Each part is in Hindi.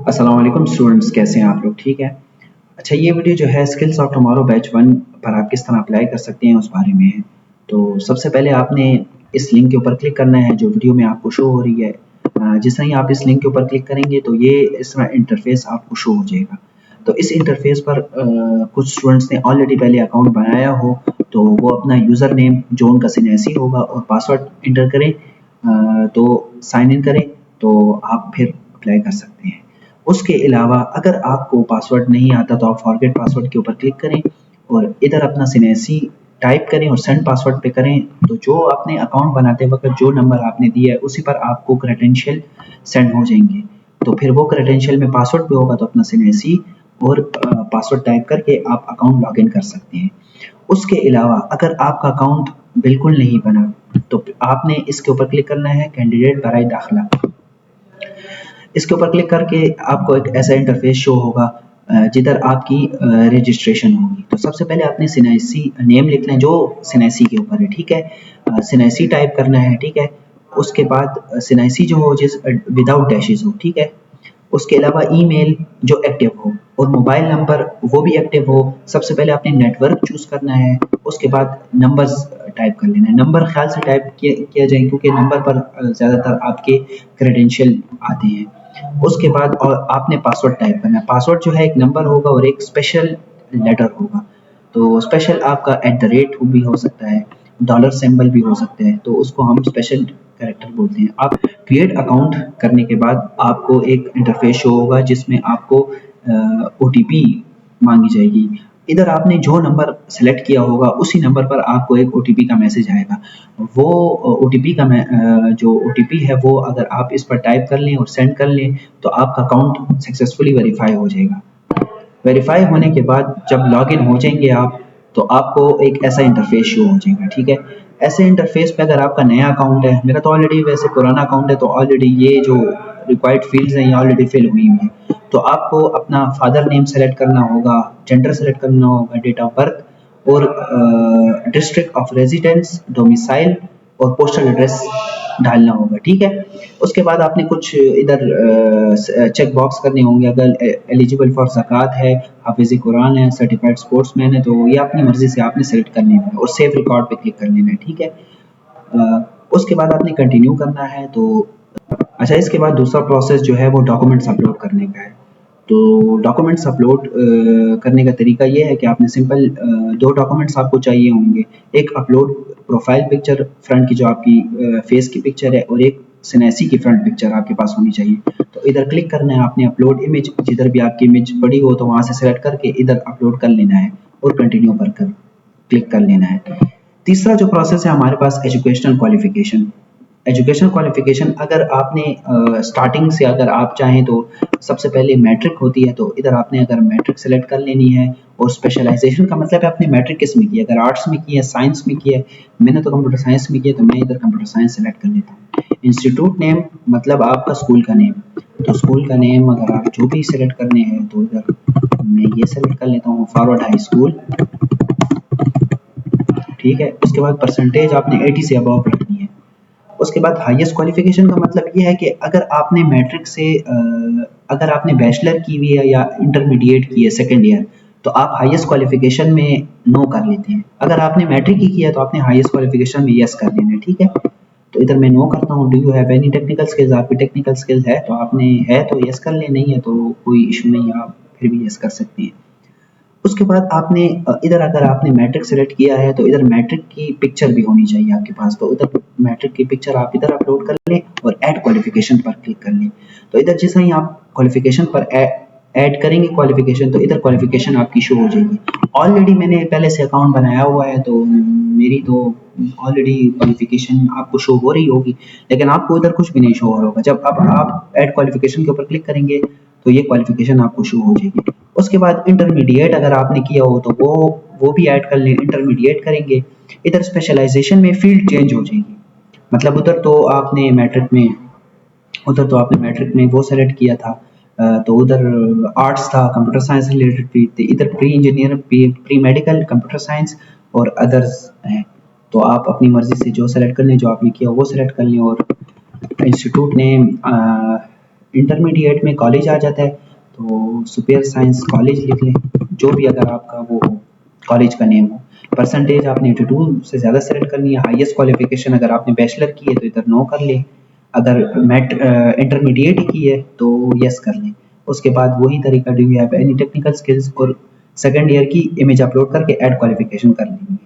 अस्सलाम वालेकुम स्टूडेंट्स, कैसे हैं आप लोग? ठीक है। अच्छा, ये वीडियो जो है स्किल्स ऑफ टुमारो बैच 1 पर आप किस तरह अप्लाई कर सकते हैं उस बारे में है। तो सबसे पहले आपने इस लिंक के ऊपर क्लिक करना है जो वीडियो में आपको शो हो रही है। जिस तरह ही आप इस लिंक के ऊपर क्लिक करेंगे तो ये इस तरह इंटरफेस आपको शो हो जाएगा। तो इस इंटरफेस पर कुछ स्टूडेंट्स ने ऑलरेडी पहले अकाउंट बनाया हो तो वो अपना यूज़र नेम जो उनका सिनेसी होगा और पासवर्ड इंटर करें, तो साइन इन करें तो आप फिर अप्लाई कर सकते हैं। उसके अलावा अगर आपको पासवर्ड नहीं आता तो आप फॉरगेट पासवर्ड के ऊपर क्लिक करें और इधर अपना सिनेसी टाइप करें और सेंड पासवर्ड पे करें। तो जो आपने अकाउंट बनाते वक्त जो नंबर आपने दिया है उसी पर आपको क्रेडेंशियल सेंड हो जाएंगे। तो फिर वो क्रेडेंशियल में पासवर्ड पे होगा तो अपना सिनेसी और पासवर्ड टाइप करके आप अकाउंट लॉगिन कर सकते हैं। उसके अलावा अगर आपका अकाउंट बिल्कुल नहीं बना तो आपने इसके ऊपर क्लिक करना है कैंडिडेट बराए दाखिला। इसके ऊपर क्लिक करके आपको एक ऐसा इंटरफेस शो होगा जिधर आपकी रजिस्ट्रेशन होगी। तो सबसे पहले आपने सिनेसी नेम लिखना है जो सिनेसी के ऊपर है, ठीक है। सिनेसी टाइप करना है, ठीक है। उसके बाद सिनेसी जो हो जिस विदाउट डैशेस हो, ठीक है। उसके अलावा ईमेल जो एक्टिव हो और मोबाइल नंबर वो भी एक्टिव हो। सबसे पहले आपने नेटवर्क चूज़ करना है, उसके बाद नंबर्स टाइप कर लेना है। नंबर ख्याल से टाइप किया जाए क्योंकि नंबर पर ज़्यादातर आपके क्रेडेंशियल आते हैं। उसके बाद और आपने पासवर्ड टाइप करना है। पासवर्ड जो है एक नंबर होगा और एक स्पेशल लेटर होगा। तो स्पेशल आपका एट द रेट भी हो सकता है, डॉलर सिंबल भी हो सकते हैं, तो उसको हम स्पेशल कैरेक्टर बोलते हैं। आप क्रिएट अकाउंट करने के बाद आपको एक इंटरफेस शो होगा जिसमें आपको ओटीपी मांगी जाएगी। इधर आपने जो नंबर सेलेक्ट किया होगा उसी नंबर पर आपको एक ओटीपी का मैसेज आएगा। वो ओटीपी का जो ओटीपी है वो अगर आप इस पर टाइप कर लें और सेंड कर लें तो आपका अकाउंट सक्सेसफुली वेरीफाई हो जाएगा। वेरीफाई होने के बाद जब लॉगिन हो जाएंगे आप तो आपको एक ऐसा इंटरफेस शो हो जाएगा, ठीक है। ऐसे इंटरफेस पे अगर आपका नया अकाउंट है, मेरा तो ऑलरेडी वैसे पुराना अकाउंट है तो ऑलरेडी ये जो रिक्वायर्ड फील्ड्स हैं ये ऑलरेडी फिल हुई हुई हैं। तो आपको अपना फादर नेम सेलेक्ट करना होगा, जेंडर सेलेक्ट करना होगा, डेट ऑफ बर्थ और डिस्ट्रिक्ट ऑफ रेजिडेंस, डोमिसाइल और पोस्टल एड्रेस डालना होगा, ठीक है। उसके बाद आपने कुछ इधर चेक बॉक्स करने होंगे। अगर एलिजिबल फॉर ज़कात है, हाफिज़ कुरान है, सर्टिफाइड स्पोर्ट्समैन है तो ये अपनी मर्ज़ी से आपने सेलेक्ट कर लेना है और सेव रिकॉर्ड पे क्लिक कर लेना है, ठीक है। उसके बाद आपने कंटिन्यू करना है। तो अच्छा, इसके बाद दूसरा प्रोसेस जो है वो डॉक्यूमेंट्स अपलोड करने का है। तो डॉक्यूमेंट्स अपलोड करने का तरीका ये है कि आपने सिंपल दो डॉक्यूमेंट्स आपको चाहिए होंगे। एक अपलोड प्रोफाइल पिक्चर फ्रंट की जो आपकी फेस की पिक्चर है और एक सिनेसी की फ्रंट पिक्चर आपके पास होनी चाहिए। तो इधर क्लिक करना है आपने अपलोड इमेज, जिधर भी आपकी इमेज पड़ी हो तो वहाँ से सेलेक्ट करके इधर अपलोड कर लेना है और कंटिन्यू पर क्लिक कर लेना है। तीसरा जो प्रोसेस है हमारे पास एजुकेशनल क्वालिफिकेशन। एजुकेशन क्वालिफिकेशन अगर आपने स्टार्टिंग से अगर आप चाहें तो सबसे पहले मैट्रिक होती है तो इधर आपने अगर मैट्रिक सेलेक्ट कर लेनी है और स्पेशलाइजेशन का मतलब है आपने मैट्रिक किस में की है। अगर आर्ट्स में की है, साइंस में की है, मैंने तो कंप्यूटर साइंस में की है तो मैं इधर कंप्यूटर साइंस सेलेक्ट कर लेता हूँ। इंस्टीट्यूट नेम मतलब आपका स्कूल का नेम, तो स्कूल का नेम अगर आप जो भी सेलेक्ट करने हैं तो इधर मैं ये सेलेक्ट कर लेता हूँ, फॉरवर्ड हाई स्कूल, ठीक है। उसके बाद परसेंटेज आपने 80 से अबव रखनी है। उसके बाद हाईएस्ट क्वालिफिकेशन का मतलब ये है कि अगर आपने मैट्रिक से अगर आपने बैचलर की हुई है या इंटरमीडिएट की है सेकेंड ईयर तो आप हाईएस्ट क्वालिफिकेशन में नो कर लेते हैं। अगर आपने मैट्रिक की है तो आपने हाईएस्ट क्वालिफिकेशन में यस कर लेना है, ठीक है। तो इधर मैं नो करता हूँ। Do you have any technical skills, आपकी टेक्निकल स्किल्स है तो आपने है तो यस कर ले, नहीं है तो कोई इशू नहीं है, आप फिर भी यस कर सकते हैं। उसके बाद आपने इधर अगर आपने मैट्रिक सेलेक्ट किया है तो इधर मैट्रिक की पिक्चर भी होनी चाहिए आपके पास। तो उधर मैट्रिक की पिक्चर आप इधर अपलोड कर लें और ऐड क्वालिफिकेशन पर क्लिक कर लें। तो इधर जैसे ही आप क्वालिफिकेशन पर ऐड करेंगे क्वालिफिकेशन तो इधर क्वालिफिकेशन आपकी शो हो जाएगी। ऑलरेडी मैंने पहले से अकाउंट बनाया हुआ है तो मेरी तो ऑलरेडी क्वालिफिकेशन आपको शो हो रही होगी, लेकिन आपको इधर कुछ भी नहीं शो हो रहा होगा। जब अब आप ऐड क्वालिफिकेशन के ऊपर क्लिक करेंगे तो ये क्वालिफिकेशन आपको शो हो जाएगी। उसके बाद इंटरमीडिएट अगर आपने किया हो तो वो भी ऐड कर लें, इंटरमीडिएट करेंगे। इधर स्पेशलाइजेशन में फील्ड चेंज हो जाएगी, मतलब उधर तो आपने मैट्रिक में वो सेलेक्ट किया था, तो उधर आर्ट्स था, कंप्यूटर साइंस रिलेटेड भी थे। इधर pre engineer, pre medical, computer science और अदर्स हैं। तो आप अपनी मर्जी से जो सेलेक्ट कर लें, जो आपने किया वो सेलेक्ट कर लें। और इंस्टीट्यूट नेम इंटरमीडिएट में कॉलेज आ जाता है तो सुपीरियर साइंस कॉलेज लिख लें, जो भी अगर आपका वो कॉलेज का नेम हो। परसेंटेज आपने 82 से ज़्यादा सेलेक्ट करनी है। हाईएस्ट क्वालिफिकेशन अगर आपने बैचलर की है तो इधर नो कर लें, अगर इंटरमीडिएट की है तो यस कर लें। उसके बाद वही तरीका, do you have any technical skills, और सेकंड ईयर की इमेज अपलोड करके ऐड क्वालिफिकेशन कर लेंगे।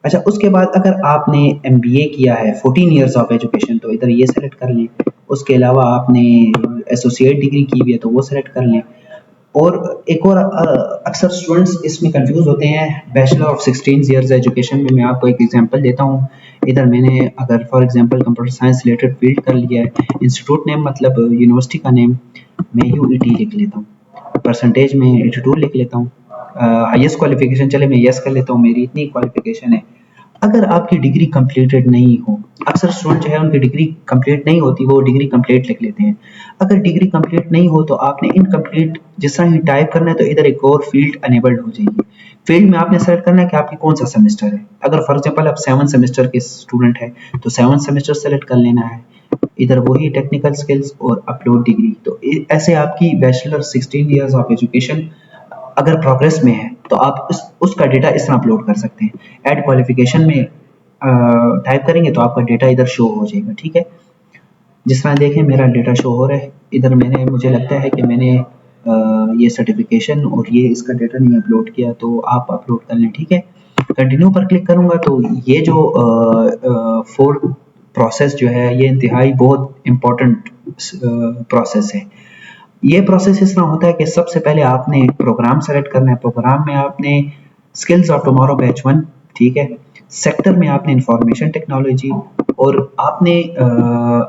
अच्छा, उसके बाद अगर आपने एमबीए किया है 14 इयर्स ऑफ एजुकेशन तो इधर ये सेलेक्ट कर लें। उसके अलावा आपने एसोसिएट डिग्री की हुई है तो वो सेलेक्ट कर लें। और एक और अक्सर स्टूडेंट्स इसमें कंफ्यूज होते हैं, बैचलर ऑफ 16 इयर्स एजुकेशन में मैं आपको एक एग्जांपल देता हूँ। इधर मैंने अगर for example computer science related field कर लिया है, इंस्टीट्यूट नेम मतलब यूनिवर्सिटी का नेम मैं यूईटी लिख लेता हूँ, परसेंटेज में 82 लिख लेता हूँ, हाईएस्ट क्वालिफिकेशन चले मैं यस कर लेता हूँ, मेरी इतनी क्वालिफिकेशन है। अगर आपकी डिग्री कंप्लीटेड नहीं हो, अक्सर स्टूडेंट जो है उनकी डिग्री कंप्लीट नहीं होती, वो डिग्री कंप्लीट लिख लेते हैं। अगर डिग्री कंप्लीट नहीं हो तो आपने इनकम्प्लीट जिस तरह ही टाइप करना है तो इधर एक और फील्ड अनेबल्ड हो जाएगी। फील्ड में आपने सेलेक्ट करना है कि आपकी कौन सा सेमेस्टर है। अगर फॉर एग्जांपल आप 7 सेमेस्टर के स्टूडेंट है तो 7 सेमेस्टर सेलेक्ट कर लेना है, इधर वही टेक्निकल स्किल्स और अपलोड डिग्री। तो ऐसे आपकी बैचलर 16 इयर्स ऑफ एजुकेशन अगर प्रोग्रेस में है तो आप उसका डेटा इस तरह अपलोड कर सकते हैं। ऐड क्वालिफिकेशन में टाइप करेंगे तो आपका डेटा इधर शो हो जाएगा। ठीक है, जिस तरह देखें मेरा डेटा शो हो रहा है इधर। मैंने मुझे लगता है कि मैंने ये सर्टिफिकेशन और ये इसका डेटा नहीं अपलोड किया, तो आप अपलोड कर लें। ठीक है, कंटिन्यू पर क्लिक करूँगा तो ये जो फोर्थ प्रोसेस जो है ये इंतहाई बहुत इम्पोर्टेंट प्रोसेस है। ये प्रोसेस इस तरह होता है कि सबसे पहले आपने एक प्रोग्राम सेलेक्ट करना है। प्रोग्राम में आपने स्किल्स ऑफ टुमारो बैच 1, ठीक है, सेक्टर में आपने इंफॉर्मेशन टेक्नोलॉजी, और आपने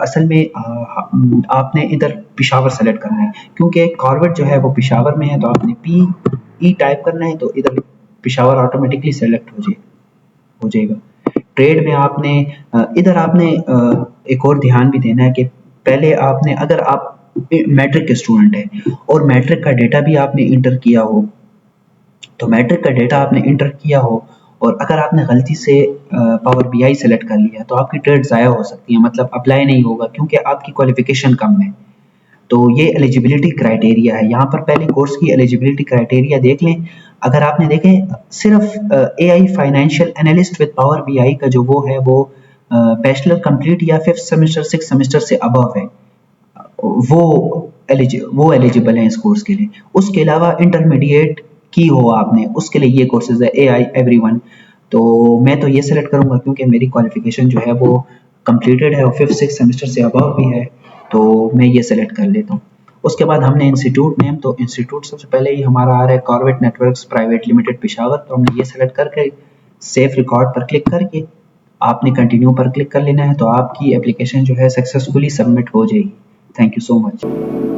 असल में आपने इधर पिशावर सेलेक्ट करना है क्योंकि कॉर्बेट जो है वो पिशावर में है, तो आपने PE टाइप करना है तो इधर पिशावर ऑटोमेटिकली सेलेक्ट हो जाएगा। ट्रेड में आपने इधर आपने एक और ध्यान भी देना है कि पहले आपने, अगर आप मैट्रिक के स्टूडेंट है और मैट्रिक का डेटा भी आपने इंटर किया हो, तो मैट्रिक का डेटा आपने इंटर किया हो और अगर आपने गलती से पावर BI सेलेक्ट कर लिया तो आपकी ट्रेड ज़ाया हो सकती है, मतलब अप्लाई नहीं होगा क्योंकि आपकी क्वालिफिकेशन कम है। तो ये एलिजिबिलिटी क्राइटेरिया है। यहाँ पर पहले कोर्स की एलिजिबिलिटी क्राइटेरिया देख लें। अगर आपने देखें सिर्फ AI financial analyst with power BI का जो वो है वो बैचलर कंप्लीट या 5th सेमेस्टर 6th सेमेस्टर से अबव है, वो एलिजिबल है इस कोर्स के लिए। उसके अलावा इंटरमीडिएट की हो आपने, उसके लिए ये कोर्सेज है AI एवरीवन। तो मैं तो ये सेलेक्ट करूंगा क्योंकि मेरी क्वालिफिकेशन जो है वो कंप्लीटेड है और 5th 6th सेमेस्टर से अबव भी है, तो मैं ये सेलेक्ट कर लेता हूँ। उसके बाद हमने इंस्टीट्यूट नेम, तो इंस्टीट्यूट सबसे पहले ही हमारा आ रहा है Corbett networks private limited Peshawar, तो हमने ये सेलेक्ट करके सेव रिकॉर्ड पर क्लिक करके आपने कंटिन्यू पर क्लिक कर लेना है, तो आपकी एप्लीकेशन जो है सक्सेसफुली सबमिट हो जाएगी। Thank you so much.